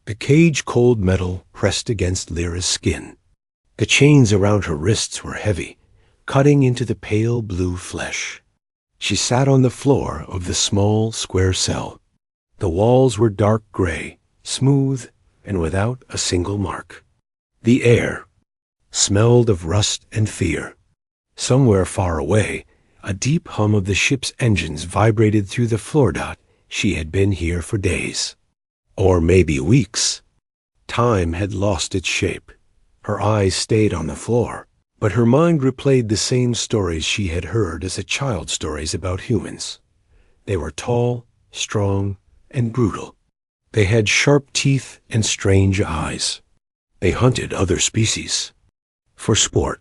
The cage-cold metal pressed against Lyra's skin. The chains around her wrists were heavy, cutting into the pale blue flesh. She sat on the floor of the small, square cell. The walls were dark gray, smooth, and without a single mark. The air smelled of rust and fear. Somewhere far away, a deep hum of the ship's engines vibrated through the floor. She had been here for days. Or maybe weeks. Time had lost its shape. Her eyes stayed on the floor, but her mind replayed the same stories she had heard as a child, stories about humans. They were tall, strong, and brutal. They had sharp teeth and strange eyes. They hunted other species for sport,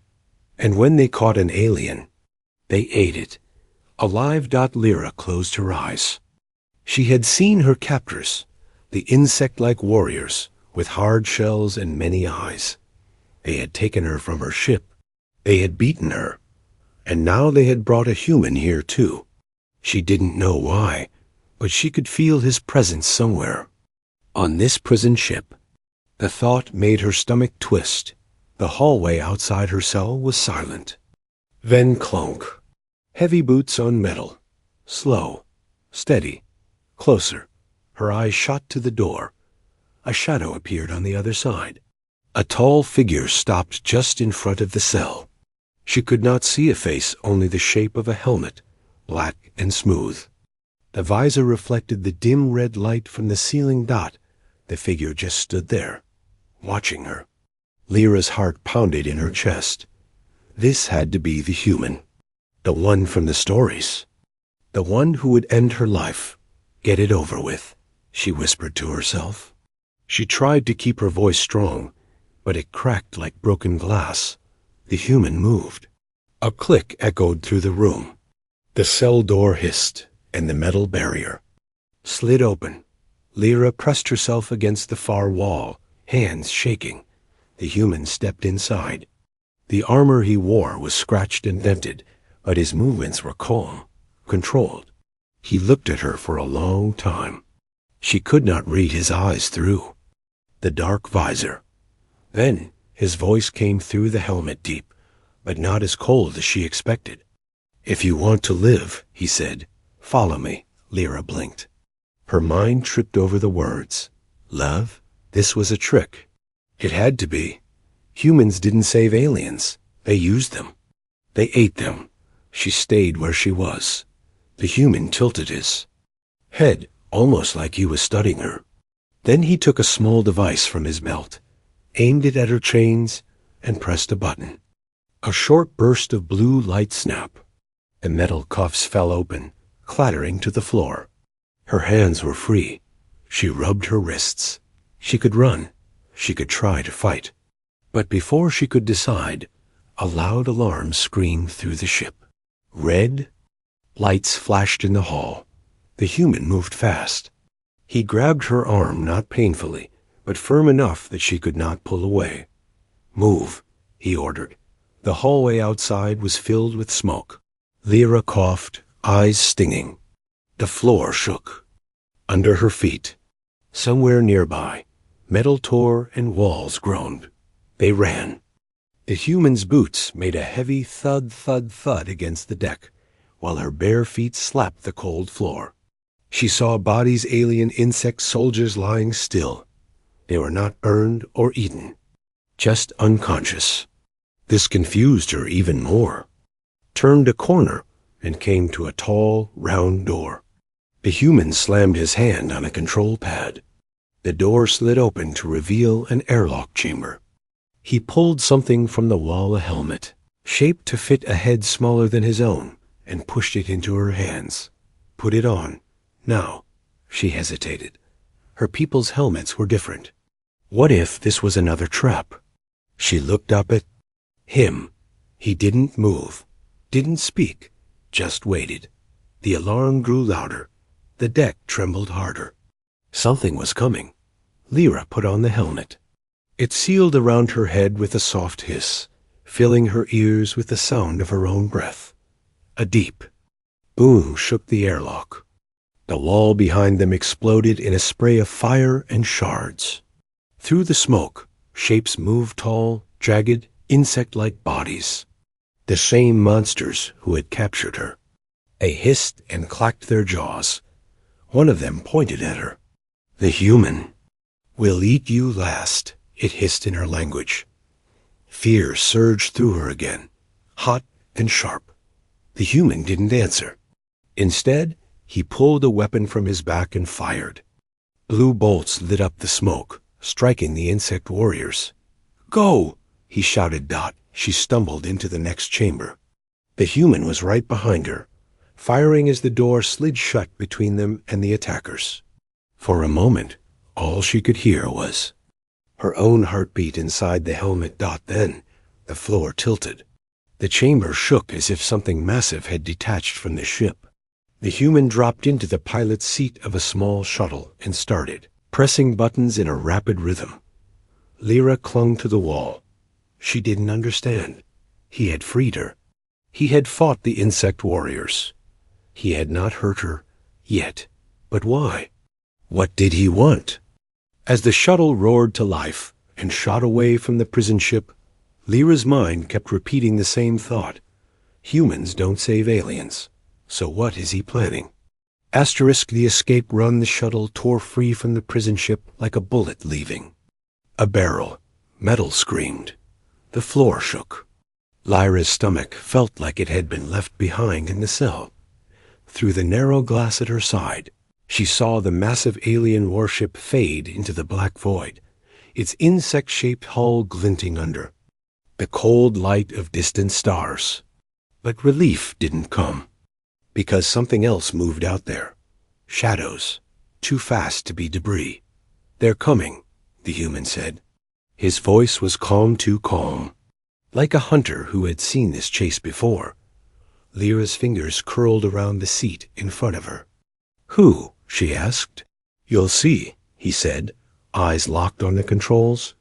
and when they caught an alien, they ate it. Alive. Lyra closed her eyes. She had seen her captors, the insect-like warriors with hard shells and many eyes. They had taken her from her ship. They had beaten her. And now they had brought a human here too. She didn't know why, but she could feel his presence somewhere. On this prison ship. The thought made her stomach twist. The hallway outside her cell was silent. Then clunk. Heavy boots on metal. Slow. Steady. Closer. Her eyes shot to the door. A shadow appeared on the other side. A tall figure stopped just in front of the cell. She could not see a face, only the shape of a helmet, black and smooth. The visor reflected the dim red light from the ceiling. The figure just stood there, watching her. Lyra's heart pounded in her chest. This had to be the human. The one from the stories. The one who would end her life. Get it over with, she whispered to herself. She tried to keep her voice strong, but it cracked like broken glass. The human moved. A click echoed through the room. The cell door hissed, and the metal barrier slid open. Lyra pressed herself against the far wall, hands shaking. The human stepped inside. The armor he wore was scratched and dented, but his movements were calm, controlled. He looked at her for a long time. She could not read his eyes through the dark visor. Then his voice came through the helmet, deep, but not as cold as she expected. "If you want to live," he said, "follow me." Lyra blinked. Her mind tripped over the words. Love? This was a trick. It had to be. Humans didn't save aliens. They used them. They ate them. She stayed where she was. The human tilted his head, almost like he was studying her. Then he took a small device from his belt, aimed it at her chains, and pressed a button. A short burst of blue light snapped. The metal cuffs fell open, clattering to the floor. Her hands were free. She rubbed her wrists. She could run. She could try to fight. But before she could decide, a loud alarm screamed through the ship. Red lights flashed in the hall. The human moved fast. He grabbed her arm, not painfully, but firm enough that she could not pull away. "Move," he ordered. The hallway outside was filled with smoke. Lyra coughed, eyes stinging. The floor shook. Under her feet, somewhere nearby, metal tore and walls groaned. They ran. The human's boots made a heavy thud, thud, thud against the deck, while her bare feet slapped the cold floor. She saw bodies, alien insect soldiers lying still. They were not burned or eaten, just unconscious. This confused her even more. Turned a corner and came to a tall, round door. The human slammed his hand on a control pad. The door slid open to reveal an airlock chamber. He pulled something from the wall, a helmet, shaped to fit a head smaller than his own, and pushed it into her hands. Put it on. Now. She hesitated. Her people's helmets were different. What if this was another trap? She looked up at him. He didn't move, didn't speak, just waited. The alarm grew louder. The deck trembled harder. Something was coming. Lyra put on the helmet. It sealed around her head with a soft hiss, filling her ears with the sound of her own breath. A deep boom shook the airlock. The wall behind them exploded in a spray of fire and shards. Through the smoke, shapes moved, tall, jagged, insect-like bodies. The same monsters who had captured her. They hissed and clacked their jaws. One of them pointed at her. The human. "We'll eat you last," it hissed in her language. Fear surged through her again, hot and sharp. The human didn't answer. Instead, he pulled a weapon from his back and fired. Blue bolts lit up the smoke, striking the insect warriors. "Go!" he shouted. She stumbled into the next chamber. The human was right behind her, firing as the door slid shut between them and the attackers. For a moment, all she could hear was her own heartbeat inside the helmet. Then, the floor tilted. The chamber shook as if something massive had detached from the ship. The human dropped into the pilot's seat of a small shuttle and started, pressing buttons in a rapid rhythm. Lira clung to the wall. She didn't understand. He had freed her. He had fought the insect warriors. He had not hurt her yet. But why? What did he want? As the shuttle roared to life and shot away from the prison ship, Lira's mind kept repeating the same thought. Humans don't save aliens. So what is he planning? The escape run. The shuttle tore free from the prison ship like a bullet leaving. A barrel. Metal screamed. The floor shook. Lyra's stomach felt like it had been left behind in the cell. Through the narrow glass at her side, she saw the massive alien warship fade into the black void, its insect-shaped hull glinting under. The cold light of distant stars. But relief didn't come. Because something else moved out there. Shadows. Too fast to be debris. "They're coming," the human said. His voice was calm, too calm. Like a hunter who had seen this chase before. Lyra's fingers curled around the seat in front of her. "Who?" she asked. "You'll see," he said, eyes locked on the controls.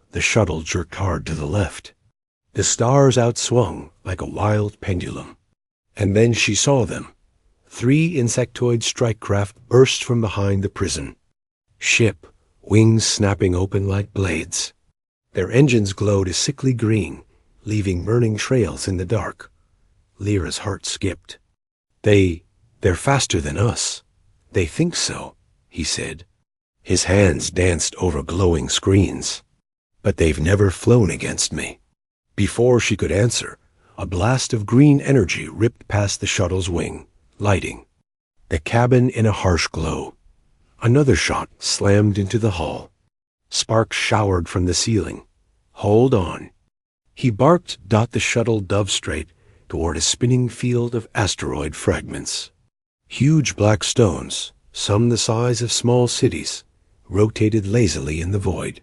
The shuttle jerked hard to the left. The stars outswung like a wild pendulum. And then she saw them. 3 insectoid strike craft burst from behind the prison. Ship, wings snapping open like blades. Their engines glowed a sickly green, leaving burning trails in the dark. Lyra's heart skipped. They're faster than us. They think so," he said. His hands danced over glowing screens. "But they've never flown against me." Before she could answer, a blast of green energy ripped past the shuttle's wing, lighting the cabin in a harsh glow. Another shot slammed into the hull. Sparks showered from the ceiling. "Hold on." He barked. The shuttle dove straight toward a spinning field of asteroid fragments. Huge black stones, some the size of small cities, rotated lazily in the void.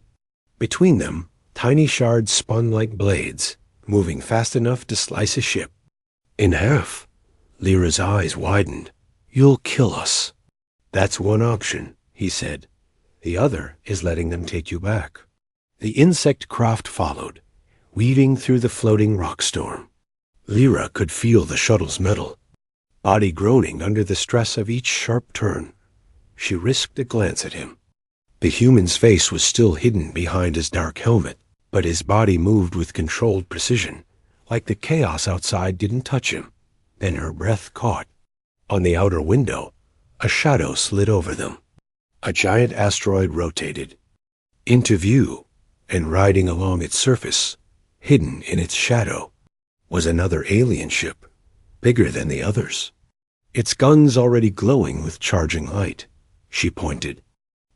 Between them, tiny shards spun like blades, moving fast enough to slice a ship. "In half." Lyra's eyes widened. "You'll kill us." "That's one option," he said. "The other is letting them take you back." The insect craft followed, weaving through the floating rock storm. Lira could feel the shuttle's metal, body groaning under the stress of each sharp turn. She risked a glance at him. The human's face was still hidden behind his dark helmet, but his body moved with controlled precision, like the chaos outside didn't touch him. Then her breath caught. On the outer window, a shadow slid over them. A giant asteroid rotated. Into view, and riding along its surface, hidden in its shadow, was another alien ship, bigger than the others. Its guns already glowing with charging light. She pointed.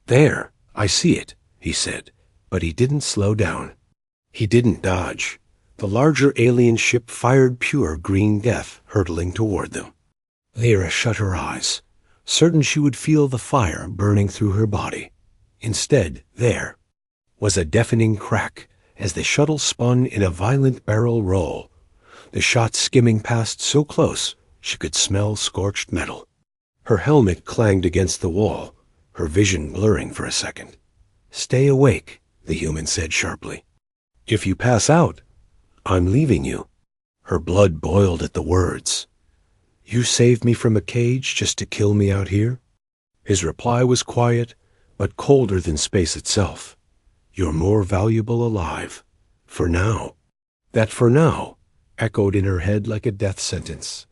"There, I see it," he said, but he didn't slow down. He didn't dodge. The larger alien ship fired pure green death, hurtling toward them. Lira shut her eyes, certain she would feel the fire burning through her body. Instead, there was a deafening crack as the shuttle spun in a violent barrel roll, the shot skimming past so close she could smell scorched metal. Her helmet clanged against the wall, her vision blurring for a second. "Stay awake," the human said sharply. "If you pass out, I'm leaving you." Her blood boiled at the words. "You saved me from a cage just to kill me out here?" His reply was quiet, but colder than space itself. You're more valuable alive. For now. That for now echoed in her head like a death sentence.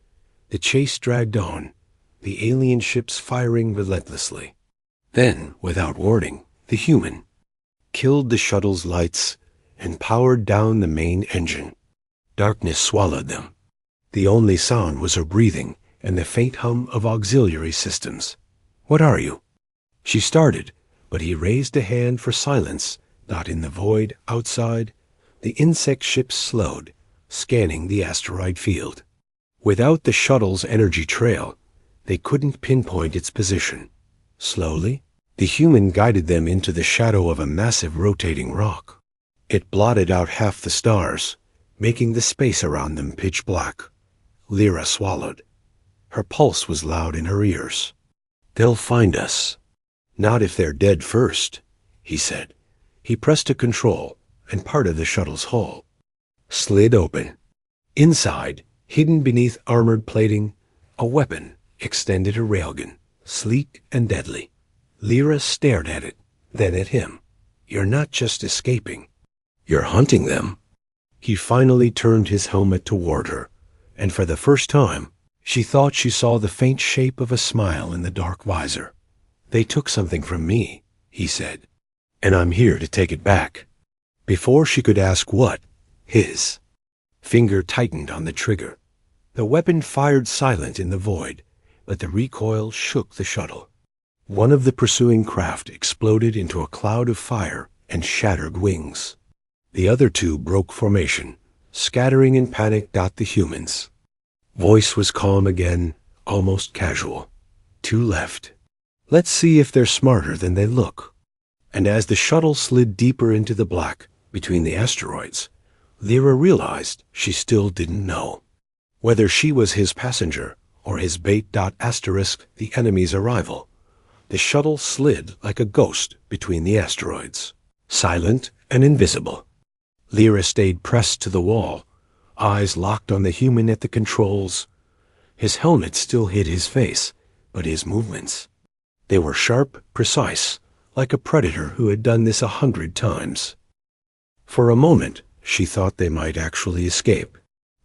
The chase dragged on, the alien ships firing relentlessly. Then, without warning, the human killed the shuttle's lights and powered down the main engine. Darkness swallowed them. The only sound was her breathing and the faint hum of auxiliary systems. "What are you?" She started, but he raised a hand for silence. Not in the void outside. The insect ship slowed, scanning the asteroid field. Without the shuttle's energy trail, they couldn't pinpoint its position. Slowly, the human guided them into the shadow of a massive rotating rock. It blotted out half the stars, making the space around them pitch black. Lira swallowed. Her pulse was loud in her ears. "They'll find us." "Not if they're dead first," he said. He pressed a control, and part of the shuttle's hull slid open. Inside, hidden beneath armored plating, a weapon extended a railgun, sleek and deadly. Lira stared at it, then at him. "You're not just escaping. You're hunting them." He finally turned his helmet toward her, and for the first time, she thought she saw the faint shape of a smile in the dark visor. "They took something from me," he said, "and I'm here to take it back." Before she could ask what, his finger tightened on the trigger. The weapon fired silent in the void, but the recoil shook the shuttle. One of the pursuing craft exploded into a cloud of fire and shattered wings. The other two broke formation, scattering in panic. The humans' voice was calm again, almost casual. "Two left. Let's see if they're smarter than they look." And as the shuttle slid deeper into the black between the asteroids, Lira realized she still didn't know whether she was his passenger or his bait. Asterisk the enemy's arrival. The shuttle slid like a ghost between the asteroids, silent and invisible. Lira stayed pressed to the wall, eyes locked on the human at the controls. His helmet still hid his face, but his movements, they were sharp, precise, like a predator who had done this 100 times. For a moment, she thought they might actually escape.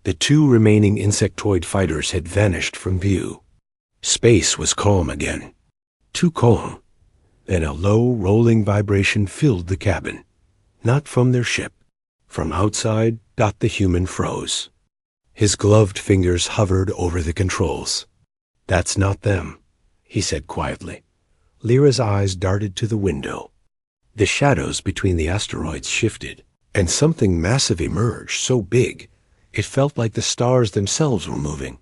The two remaining insectoid fighters had vanished from view. Space was calm again. Too calm. Then a low, rolling vibration filled the cabin. Not from their ship. From outside. The human froze. His gloved fingers hovered over the controls. "That's not them," he said quietly. Lyra's eyes darted to the window. The shadows between the asteroids shifted, and something massive emerged, so big, it felt like the stars themselves were moving.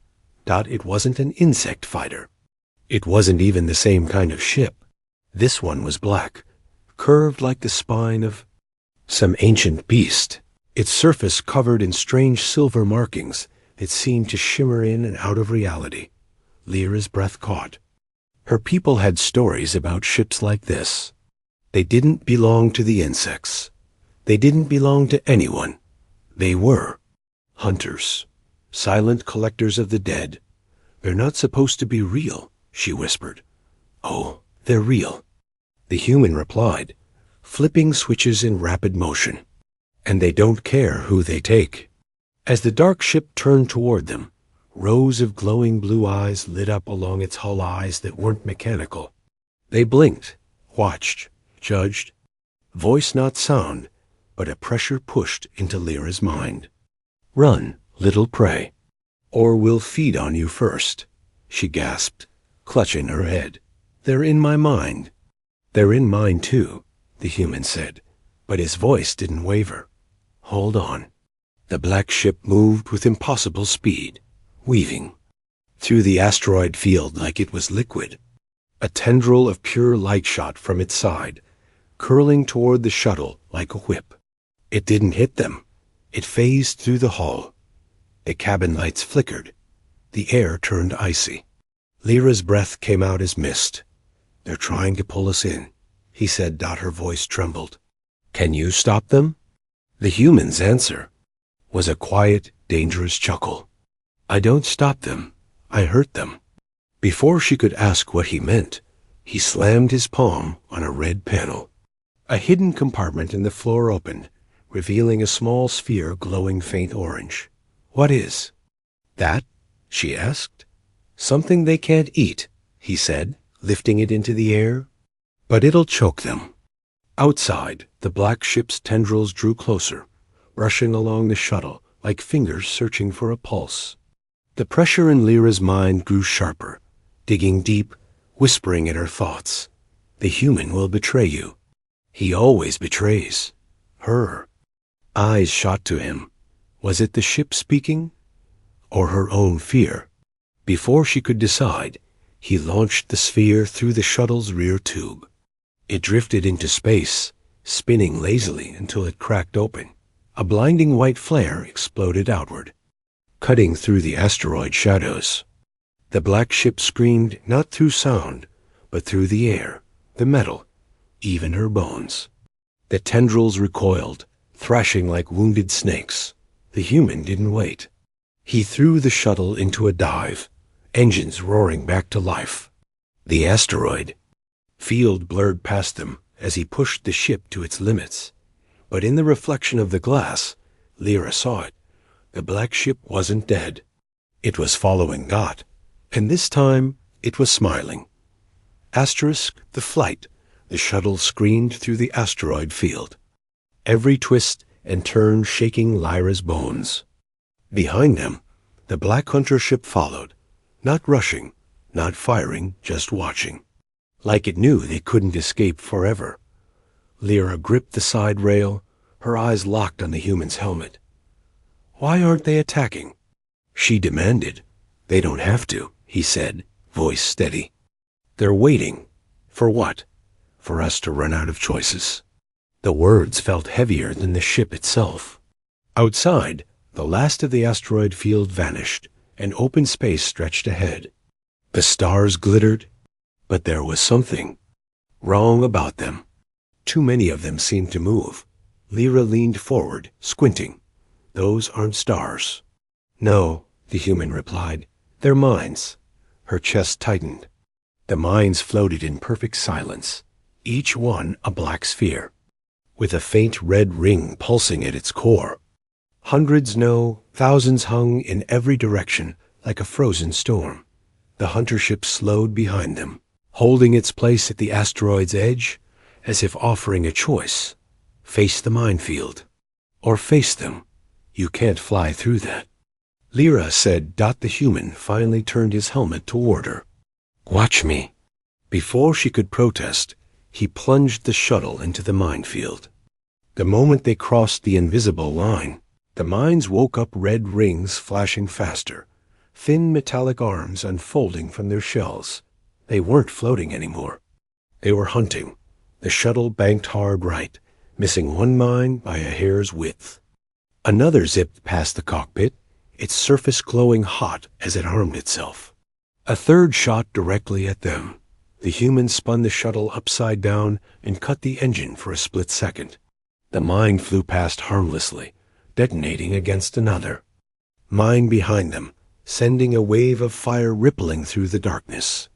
It wasn't an insect fighter. It wasn't even the same kind of ship. This one was black, curved like the spine of some ancient beast, its surface covered in strange silver markings that seemed to shimmer in and out of reality. Lyra's breath caught. Her people had stories about ships like this. They didn't belong to the insects. They didn't belong to anyone. They were hunters, silent collectors of the dead. "They're not supposed to be real," she whispered. "Oh, they're real," the human replied, flipping switches in rapid motion. "And they don't care who they take." As the dark ship turned toward them, rows of glowing blue eyes lit up along its hull, eyes that weren't mechanical. They blinked, watched, judged. Voice not sound, but a pressure pushed into Lyra's mind. "Run, little prey, or we'll feed on you first," she gasped, clutching her head. "They're in my mind." "They're in mine too," the human said, but his voice didn't waver. "Hold on." The black ship moved with impossible speed, weaving through the asteroid field like it was liquid. A tendril of pure light shot from its side, curling toward the shuttle like a whip. It didn't hit them. It phased through the hull. The cabin lights flickered. The air turned icy. Lyra's breath came out as mist. "They're trying to pull us in," he said. Her voice trembled. "Can you stop them?" The human's answer was a quiet, dangerous chuckle. "I don't stop them. I hurt them." Before she could ask what he meant, he slammed his palm on a red panel. A hidden compartment in the floor opened, revealing a small sphere glowing faint orange. "What is that?" she asked. "Something they can't eat," he said, lifting it into the air. "But it'll choke them." Outside, the black ship's tendrils drew closer, rushing along the shuttle like fingers searching for a pulse. The pressure in Lyra's mind grew sharper, digging deep, whispering at her thoughts. "The human will betray you. He always betrays her." Eyes shot to him. Was it the ship speaking? Or her own fear? Before she could decide, he launched the sphere through the shuttle's rear tube. It drifted into space, spinning lazily until it cracked open. A blinding white flare exploded outward, cutting through the asteroid shadows. The black ship screamed not through sound, but through the air, the metal, even her bones. The tendrils recoiled, thrashing like wounded snakes. The human didn't wait. He threw the shuttle into a dive, engines roaring back to life. The asteroid field blurred past them as he pushed the ship to its limits. But in the reflection of the glass, Lira saw it. The black ship wasn't dead. It was following Dot, and this time it was smiling. Asterisk the flight. The shuttle screamed through the asteroid field, every twist and turn shaking Lyra's bones. Behind them, the black hunter ship followed, not rushing, not firing, just watching. Like it knew they couldn't escape forever. Lira gripped the side rail, her eyes locked on the human's helmet. "Why aren't they attacking?" she demanded. "They don't have to," he said, voice steady. "They're waiting. For what? For us to run out of choices." The words felt heavier than the ship itself. Outside, the last of the asteroid field vanished, and open space stretched ahead. The stars glittered, but there was something wrong about them. Too many of them seemed to move. Lira leaned forward, squinting. "Those aren't stars." "No," the human replied. "They're mines." Her chest tightened. The mines floated in perfect silence, each one a black sphere, with a faint red ring pulsing at its core. Hundreds, no, thousands hung in every direction like a frozen storm. The hunter ship slowed behind them, holding its place at the asteroid's edge, as if offering a choice. Face the minefield, or face them. You can't fly through that. Lira said. Dot the human finally turned his helmet toward her. "Watch me." Before she could protest, he plunged the shuttle into the minefield. The moment they crossed the invisible line, the mines woke up, red rings flashing faster, thin metallic arms unfolding from their shells. They weren't floating anymore. They were hunting. The shuttle banked hard right, missing one mine by a hair's width. Another zipped past the cockpit, its surface glowing hot as it harmed itself. A third shot directly at them. The human spun the shuttle upside down and cut the engine for a split second. The mine flew past harmlessly, detonating against another mine behind them, sending a wave of fire rippling through the darkness.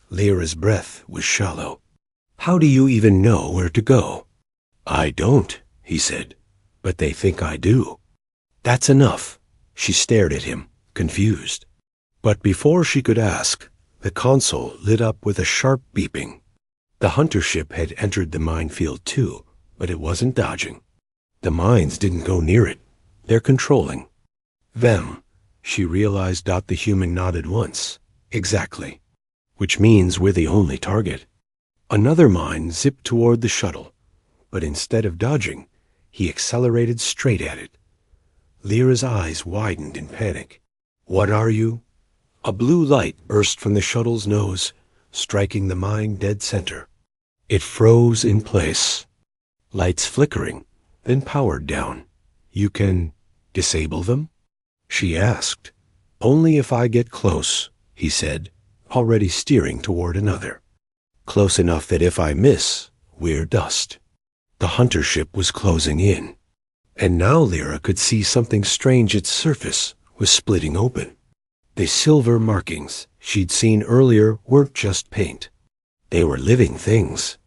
Lyra's breath was shallow. "How do you even know where to go?" "I don't," he said, "but they think I do." "That's enough." She stared at him, confused. But before she could ask, the console lit up with a sharp beeping. The hunter ship had entered the minefield too, but it wasn't dodging. The mines didn't go near it. They're controlling them. She realized. The human nodded once. "Exactly. Which means we're the only target." Another mine zipped toward the shuttle, but instead of dodging, he accelerated straight at it. Lyra's eyes widened in panic. "What are you?" A blue light burst from the shuttle's nose, striking the mine dead center. It froze in place, lights flickering, then powered down. "You can disable them?" she asked. "Only if I get close," he said, already steering toward another. "Close enough that if I miss, we're dust." The hunter ship was closing in, and now Lira could see something strange. Its surface was splitting open. The silver markings she'd seen earlier weren't just paint. They were living things.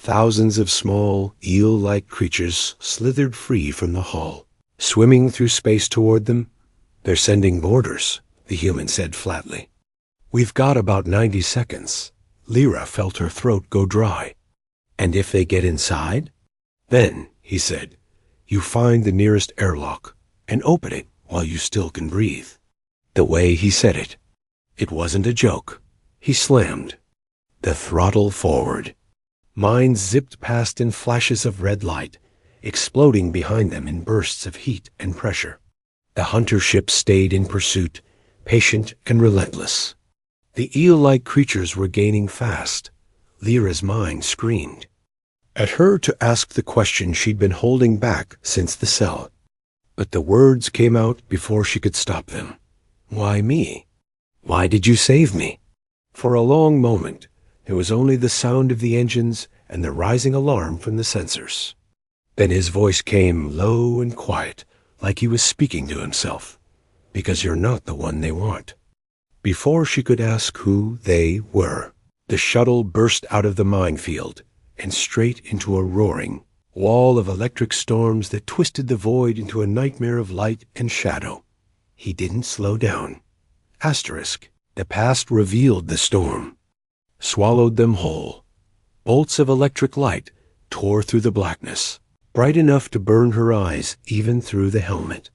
Thousands of small, eel-like creatures slithered free from the hull, swimming through space toward them. "They're sending boarders," the human said flatly. "We've got about 90 seconds. Lira felt her throat go dry. "And if they get inside?" "Then," he said, "you find the nearest airlock and open it while you still can breathe." The way he said it, it wasn't a joke. He slammed the throttle forward. Mines zipped past in flashes of red light, exploding behind them in bursts of heat and pressure. The hunter ship stayed in pursuit, patient and relentless. The eel-like creatures were gaining fast. Lyra's mind screamed at her to ask the question she'd been holding back since the cell. But the words came out before she could stop them. "Why me? Why did you save me?" For a long moment, there was only the sound of the engines and the rising alarm from the sensors. Then his voice came low and quiet, like he was speaking to himself. "Because you're not the one they want." Before she could ask who they were, the shuttle burst out of the minefield and straight into a roaring wall of electric storms that twisted the void into a nightmare of light and shadow. He didn't slow down. The past revealed the storm, swallowed them whole. Bolts of electric light tore through the blackness, bright enough to burn her eyes even through the helmet.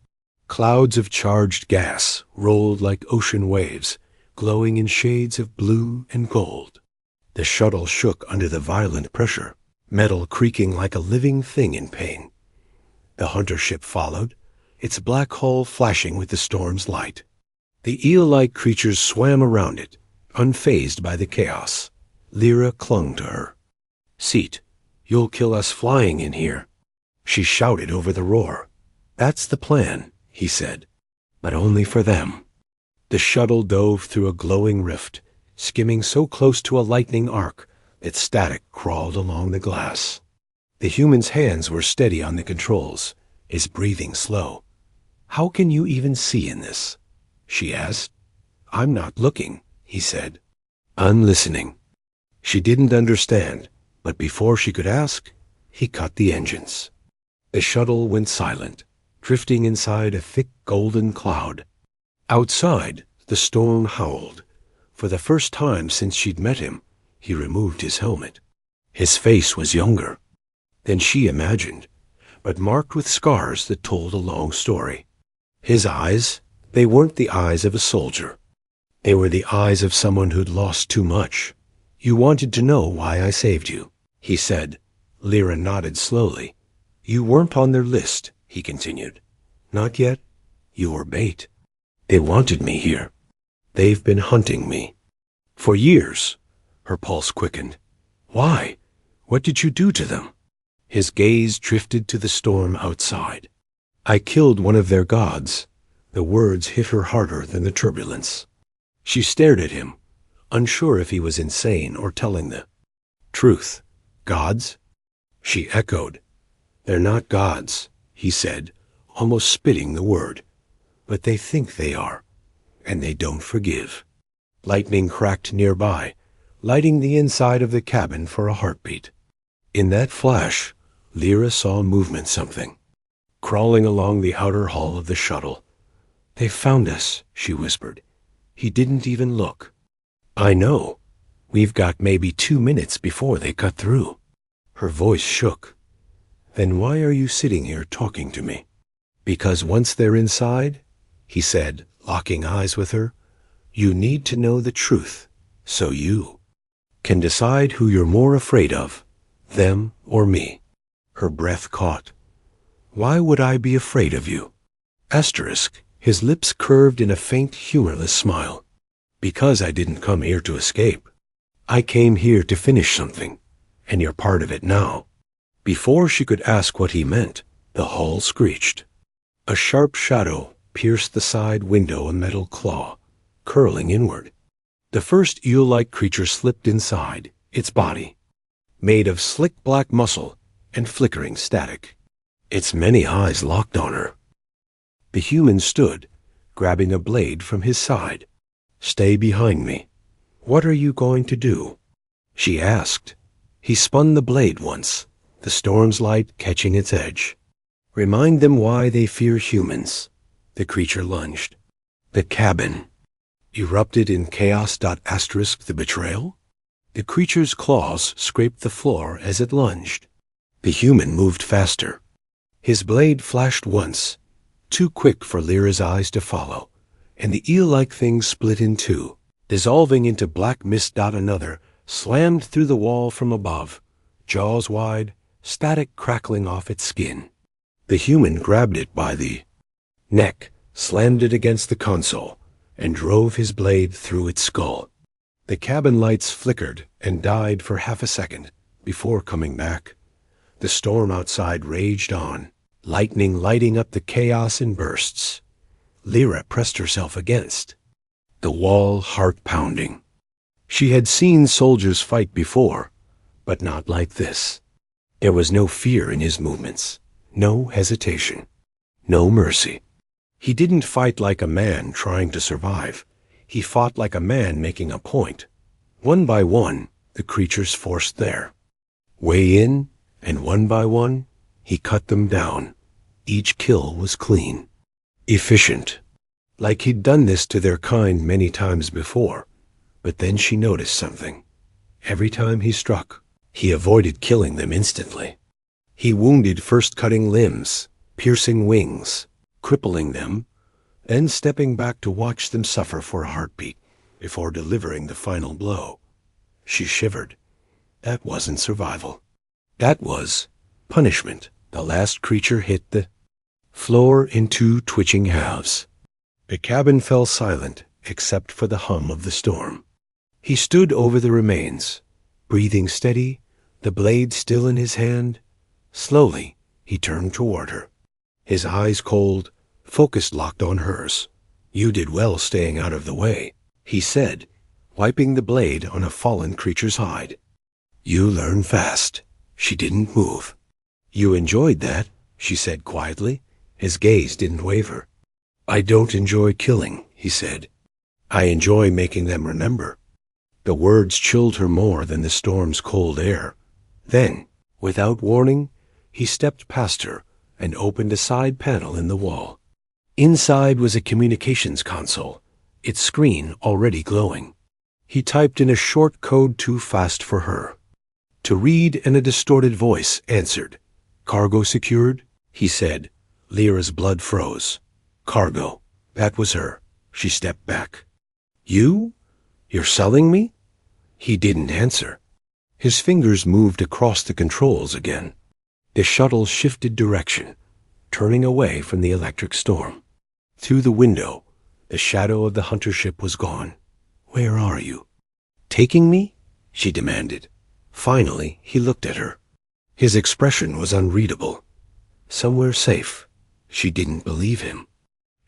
Clouds of charged gas rolled like ocean waves, glowing in shades of blue and gold. The shuttle shook under the violent pressure, metal creaking like a living thing in pain. The hunter ship followed, its black hull flashing with the storm's light. The eel-like creatures swam around it, unfazed by the chaos. Lira clung to her. "Seat, you'll kill us flying in here." She shouted over the roar. "That's the plan," he said, "but only for them." The shuttle dove through a glowing rift, skimming so close to a lightning arc that static crawled along the glass. The human's hands were steady on the controls, his breathing slow. "How can you even see in this?" she asked. "I'm not looking," he said. Unlistening. She didn't understand, but before she could ask, he cut the engines. The shuttle went silent, drifting inside a thick golden cloud. Outside, the storm howled. For the first time since she'd met him, he removed his helmet. His face was younger than she imagined, but marked with scars that told a long story. His eyes, they weren't the eyes of a soldier. They were the eyes of someone who'd lost too much. "You wanted to know why I saved you," he said. Lira nodded slowly. "You weren't on their list," he continued. "Not yet. You were bait. They wanted me here. They've been hunting me. For years." Her pulse quickened. "Why? What did you do to them?" His gaze drifted to the storm outside. "I killed one of their gods." The words hit her harder than the turbulence. She stared at him, unsure if he was insane or telling the truth. "Gods?" She echoed. "They're not gods," he said, almost spitting the word. "But they think they are, and they don't forgive." Lightning cracked nearby, lighting the inside of the cabin for a heartbeat. In that flash, Lira saw movement something, crawling along the outer hull of the shuttle. "They found us," she whispered. "He didn't even look." "I know. We've got maybe 2 minutes before they cut through." Her voice shook. "Then why are you sitting here talking to me?" "Because once they're inside," he said, locking eyes with her, "you need to know the truth, so you can decide who you're more afraid of, them or me." Her breath caught. "Why would I be afraid of you?" His lips curved in a faint, humorless smile. "Because I didn't come here to escape. I came here to finish something, and you're part of it now." Before she could ask what he meant, the hull screeched. A sharp shadow pierced the side window, a metal claw, curling inward. The first eel-like creature slipped inside, its body made of slick black muscle and flickering static. Its many eyes locked on her. The human stood, grabbing a blade from his side. "Stay behind me." "What are you going to do?" she asked. He spun the blade once, the storm's light catching its edge. Remind them why they fear humans. The creature lunged. The cabin erupted in chaos. Asterisk the betrayal? The creature's claws scraped the floor as it lunged. The human moved faster. His blade flashed once, too quick for Lyra's eyes to follow, and the eel-like thing split in two, dissolving into black mist. Another slammed through the wall from above, jaws wide, static crackling off its skin. The human grabbed it by the neck, slammed it against the console, and drove his blade through its skull. The cabin lights flickered and died for half a second before coming back. The storm outside raged on, lightning lighting up the chaos in bursts. Lyra pressed herself against the wall, heart pounding. She had seen soldiers fight before, but not like this. There was no fear in his movements, no hesitation, no mercy. He didn't fight like a man trying to survive. He fought like a man making a point. One by one, the creatures forced there. Way in, and one by one, he cut them down. Each kill was clean, efficient, like he'd done this to their kind many times before. But then she noticed something. Every time he struck, he avoided killing them instantly. He wounded, first cutting limbs, piercing wings, crippling them, and stepping back to watch them suffer for a heartbeat before delivering the final blow. She shivered. That wasn't survival. That was punishment. The last creature hit the floor in two twitching halves. The cabin fell silent except for the hum of the storm. He stood over the remains, breathing steady, the blade still in his hand. Slowly, he turned toward her. His eyes cold, focused, locked on hers. "You did well staying out of the way," he said, wiping the blade on a fallen creature's hide. "You learn fast." She didn't move. "You enjoyed that," she said quietly. His gaze didn't waver. "I don't enjoy killing," he said. "I enjoy making them remember." The words chilled her more than the storm's cold air. Then, without warning, he stepped past her and opened a side panel in the wall. Inside was a communications console, its screen already glowing. He typed in a short code too fast for her to read, and a distorted voice answered. "Cargo secured?" he said. Lyra's blood froze. "Cargo." That was her. She stepped back. "You? You're selling me?" He didn't answer. His fingers moved across the controls again. The shuttle shifted direction, turning away from the electric storm. Through the window, the shadow of the hunter ship was gone. "Where are you?" "Taking me?" she demanded. Finally, he looked at her. His expression was unreadable. Somewhere safe. She didn't believe him.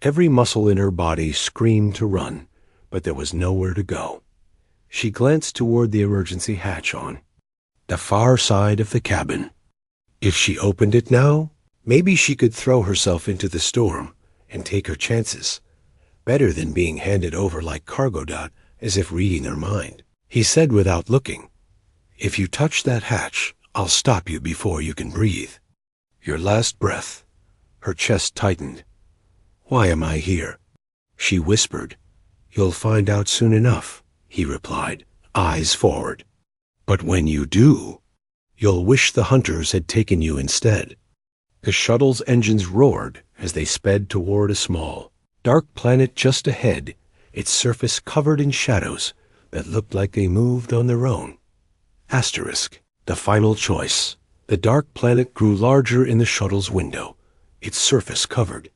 Every muscle in her body screamed to run, but there was nowhere to go. She glanced toward the emergency hatch on the far side of the cabin. If she opened it now, maybe she could throw herself into the storm and take her chances. Better than being handed over like cargo, as if reading her mind. He said without looking, "If you touch that hatch, I'll stop you before you can breathe. Your last breath." Her chest tightened. "Why am I here?" She whispered. "You'll find out soon enough," he replied, eyes forward. "But when you do, you'll wish the hunters had taken you instead." The shuttle's engines roared as they sped toward a small, dark planet just ahead, its surface covered in shadows that looked like they moved on their own. Asterisk, the final choice. The dark planet grew larger in the shuttle's window, its surface covered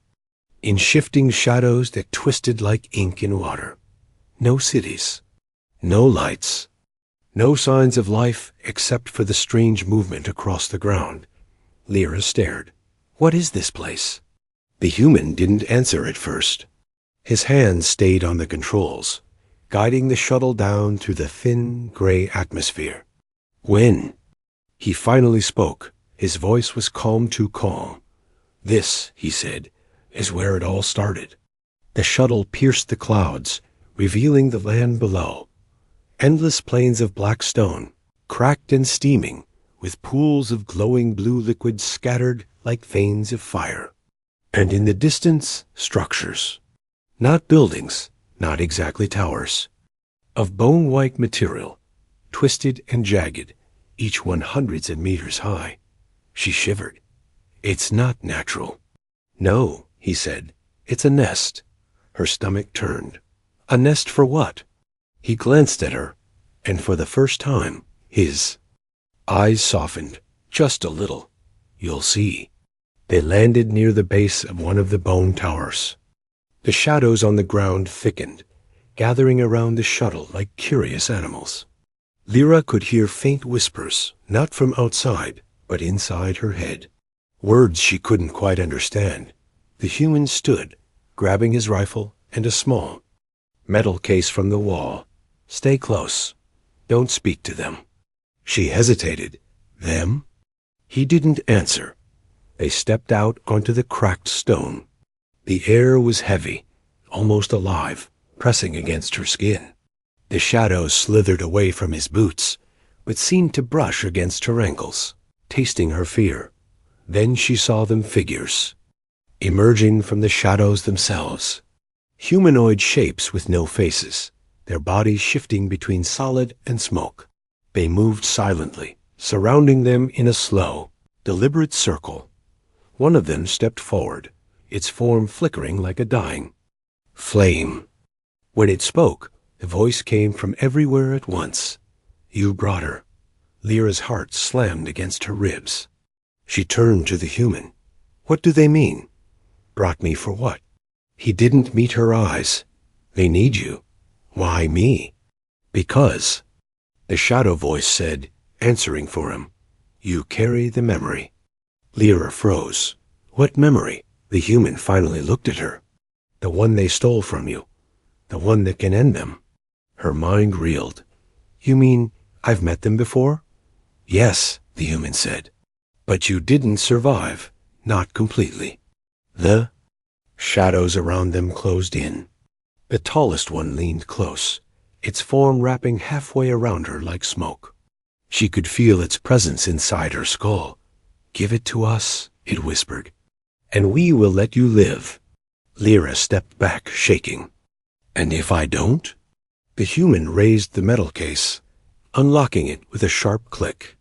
in shifting shadows that twisted like ink in water. No cities, no lights, no signs of life except for the strange movement across the ground. Lyra stared. "What is this place?" The human didn't answer at first. His hands stayed on the controls, guiding the shuttle down through the thin, gray atmosphere. "When?" He finally spoke. His voice was calm, too calm. "This," he said, "is where it all started." The shuttle pierced the clouds, revealing the land below. Endless plains of black stone, cracked and steaming, with pools of glowing blue liquid scattered like veins of fire. And in the distance, structures. Not buildings, not exactly towers. Of bone-white material, twisted and jagged, each one hundreds of meters high. She shivered. It's not natural. No, he said. It's a nest. Her stomach turned. A nest for what? He glanced at her, and for the first time, his eyes softened, just a little. You'll see. They landed near the base of one of the bone towers. The shadows on the ground thickened, gathering around the shuttle like curious animals. Lira could hear faint whispers, not from outside, but inside her head. Words she couldn't quite understand. The human stood, grabbing his rifle and a small metal case from the wall. Stay close. Don't speak to them. She hesitated. Them? He didn't answer. They stepped out onto the cracked stone. The air was heavy, almost alive, pressing against her skin. The shadows slithered away from his boots, but seemed to brush against her ankles, tasting her fear. Then she saw them figures, emerging from the shadows themselves. Humanoid shapes with no faces, their bodies shifting between solid and smoke. They moved silently, surrounding them in a slow, deliberate circle. One of them stepped forward, its form flickering like a dying flame. When it spoke, the voice came from everywhere at once. You brought her. Lyra's heart slammed against her ribs. She turned to the human. What do they mean? Brought me for what? He didn't meet her eyes. They need you. Why me? Because, the shadow voice said, answering for him, you carry the memory. Lira froze. What memory? The human finally looked at her. The one they stole from you. The one that can end them. Her mind reeled. You mean I've met them before? Yes, the human said. But you didn't survive. Not completely. The shadows around them closed in. The tallest one leaned close, its form wrapping halfway around her like smoke. She could feel its presence inside her skull. Give it to us, it whispered, and we will let you live. Lira stepped back, shaking. And if I don't? The human raised the metal case, unlocking it with a sharp click.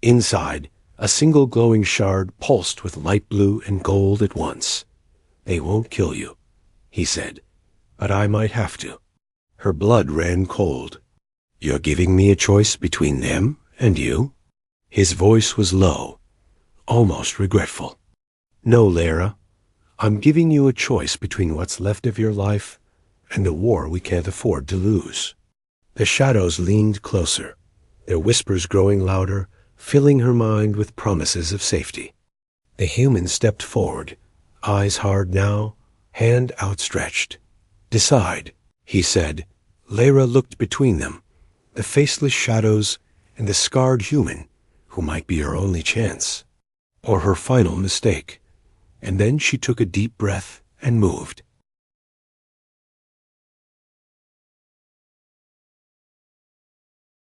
Inside, a single glowing shard pulsed with light blue and gold at once. They won't kill you, he said, but I might have to. Her blood ran cold. You're giving me a choice between them and you? His voice was low, almost regretful. No, Lira, I'm giving you a choice between what's left of your life and a war we can't afford to lose. The shadows leaned closer, their whispers growing louder, filling her mind with promises of safety. The human stepped forward, eyes hard now, hand outstretched. Decide, he said. Lira looked between them, the faceless shadows and the scarred human who might be her only chance, or her final mistake. And then she took a deep breath and moved.